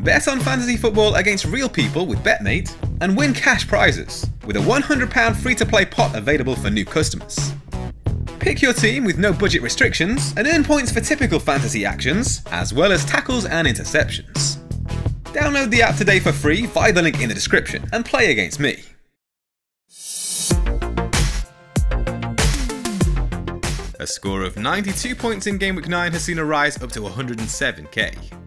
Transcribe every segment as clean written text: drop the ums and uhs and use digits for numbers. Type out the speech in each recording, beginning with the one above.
Bet on fantasy football against real people with BetMate and win cash prizes with a £100 free-to-play pot available for new customers. Pick your team with no budget restrictions and earn points for typical fantasy actions, as well as tackles and interceptions. Download the app today for free via the link in the description and play against me. A score of 92 points in Gameweek 9 has seen a rise up to 107k.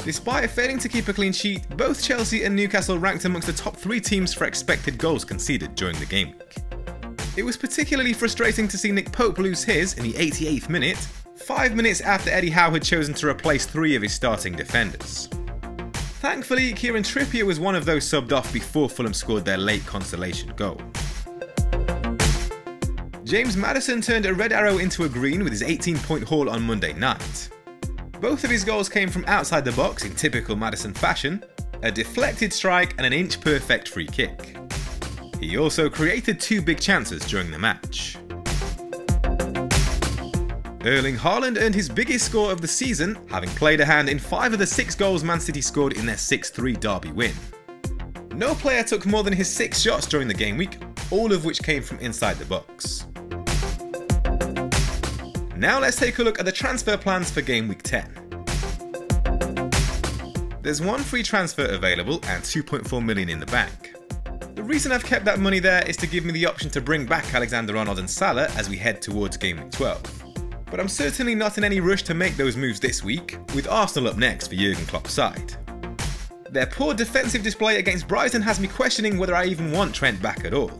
Despite failing to keep a clean sheet, both Chelsea and Newcastle ranked amongst the top 3 teams for expected goals conceded during the game week. It was particularly frustrating to see Nick Pope lose his in the 88th minute, 5 minutes after Eddie Howe had chosen to replace 3 of his starting defenders. Thankfully, Kieran Trippier was one of those subbed off before Fulham scored their late consolation goal. James Madison turned a red arrow into a green with his 18-point haul on Monday night. Both of his goals came from outside the box in typical Madison fashion, a deflected strike and an inch-perfect free kick. He also created 2 big chances during the match. Erling Haaland earned his biggest score of the season, having played a hand in 5 of the 6 goals Man City scored in their 6-3 derby win. No player took more than his 6 shots during the game week, all of which came from inside the box. Now let's take a look at the transfer plans for Game Week 10. There's 1 free transfer available and 2.4 million in the bank. The reason I've kept that money there is to give me the option to bring back Aleksander Mitrovic and Salah as we head towards Game Week 12. But I'm certainly not in any rush to make those moves this week, with Arsenal up next for Jurgen Klopp's side. Their poor defensive display against Brighton has me questioning whether I even want Trent back at all.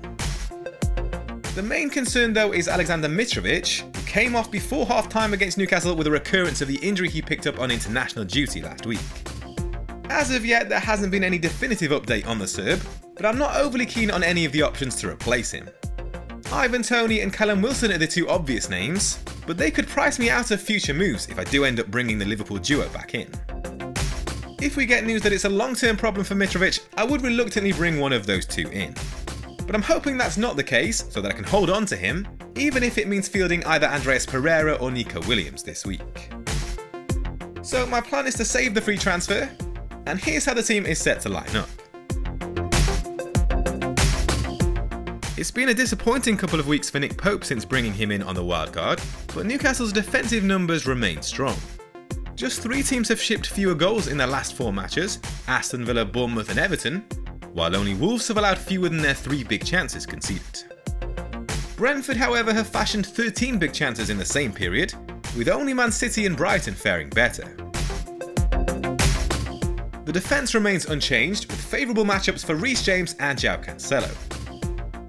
The main concern though is Aleksander Mitrovic, who came off before half-time against Newcastle with a recurrence of the injury he picked up on international duty last week. As of yet, there hasn't been any definitive update on the Serb, but I'm not overly keen on any of the options to replace him. Toney and Callum Wilson are the 2 obvious names, but they could price me out of future moves if I do end up bringing the Liverpool duo back in. If we get news that it's a long-term problem for Mitrovic, I would reluctantly bring one of those 2 in. But I'm hoping that's not the case, so that I can hold on to him, even if it means fielding either Andreas Pereira or Nico Williams this week. So my plan is to save the free transfer, and here's how the team is set to line up. It's been a disappointing couple of weeks for Nick Pope since bringing him in on the wildcard, but Newcastle's defensive numbers remain strong. Just 3 teams have shipped fewer goals in their last 4 matches, Aston Villa, Bournemouth and Everton, while only Wolves have allowed fewer than their 3 big chances conceded. Brentford, however, have fashioned 13 big chances in the same period, with only Man City and Brighton faring better. The defence remains unchanged, with favourable matchups for Reece James and João Cancelo.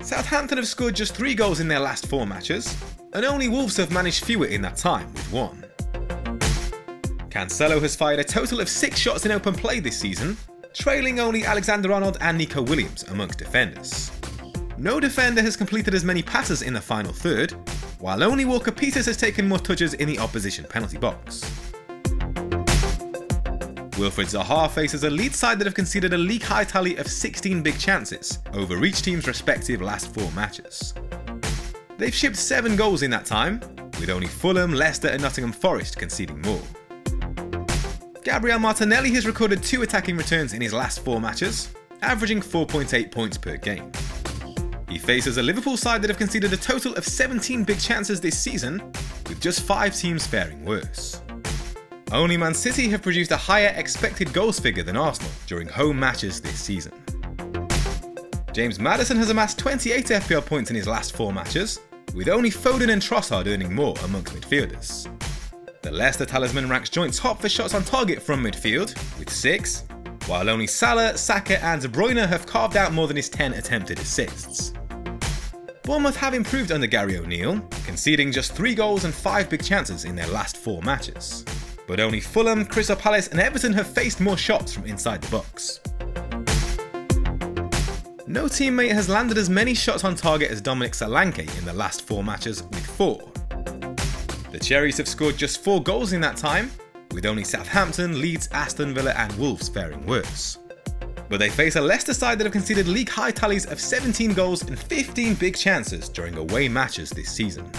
Southampton have scored just 3 goals in their last 4 matches, and only Wolves have managed fewer in that time, with 1. Cancelo has fired a total of 6 shots in open play this season, trailing only Alexander Arnold and Nico Williams amongst defenders. No defender has completed as many passes in the final third, while only Walker Peters has taken more touches in the opposition penalty box. Wilfried Zaha faces a Leeds side that have conceded a league-high tally of 16 big chances over each team's respective last 4 matches. They've shipped 7 goals in that time, with only Fulham, Leicester and Nottingham Forest conceding more. Gabriel Martinelli has recorded 2 attacking returns in his last 4 matches, averaging 4.8 points per game. He faces a Liverpool side that have conceded a total of 17 big chances this season, with just 5 teams faring worse. Only Man City have produced a higher expected goals figure than Arsenal during home matches this season. James Madison has amassed 28 FPL points in his last 4 matches, with only Foden and Trossard earning more amongst midfielders. The Leicester talisman ranks joint top for shots on target from midfield, with 6, while only Salah, Saka and De Bruyne have carved out more than his 10 attempted assists. Bournemouth have improved under Gary O'Neill, conceding just 3 goals and 5 big chances in their last 4 matches. But only Fulham, Crystal Palace and Everton have faced more shots from inside the box. No teammate has landed as many shots on target as Dominic Solanke in the last 4 matches with 4. The Cherries have scored just 4 goals in that time, with only Southampton, Leeds, Aston Villa and Wolves faring worse. But they face a Leicester side that have conceded league-high tallies of 17 goals and 15 big chances during away matches this season.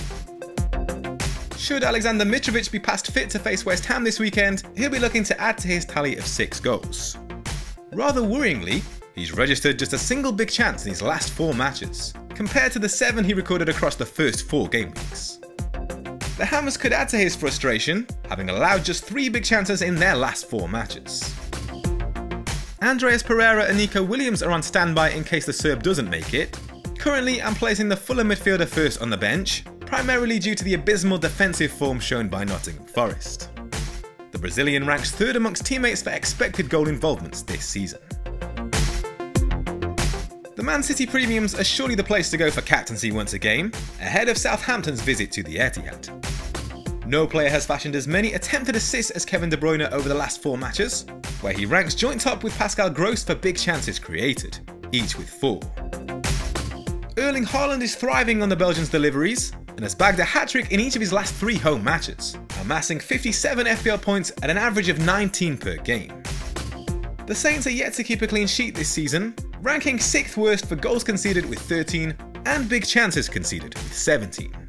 Should Aleksander Mitrovic be past fit to face West Ham this weekend, he'll be looking to add to his tally of 6 goals. Rather worryingly, he's registered just a single big chance in his last 4 matches, compared to the 7 he recorded across the first 4 game weeks. The Hammers could add to his frustration, having allowed just 3 big chances in their last 4 matches. Andreas Pereira and Nico Williams are on standby in case the Serb doesn't make it. Currently, I'm placing the Fulham midfielder first on the bench, primarily due to the abysmal defensive form shown by Nottingham Forest. The Brazilian ranks 3rd amongst teammates for expected goal involvements this season. The Man City premiums are surely the place to go for captaincy once a game, ahead of Southampton's visit to the Etihad. No player has fashioned as many attempted assists as Kevin De Bruyne over the last 4 matches, where he ranks joint top with Pascal Gross for big chances created, each with 4. Erling Haaland is thriving on the Belgians' deliveries, and has bagged a hat-trick in each of his last 3 home matches, amassing 57 FPL points at an average of 19 per game. The Saints are yet to keep a clean sheet this season, ranking 6th worst for goals conceded with 13 and big chances conceded with 17.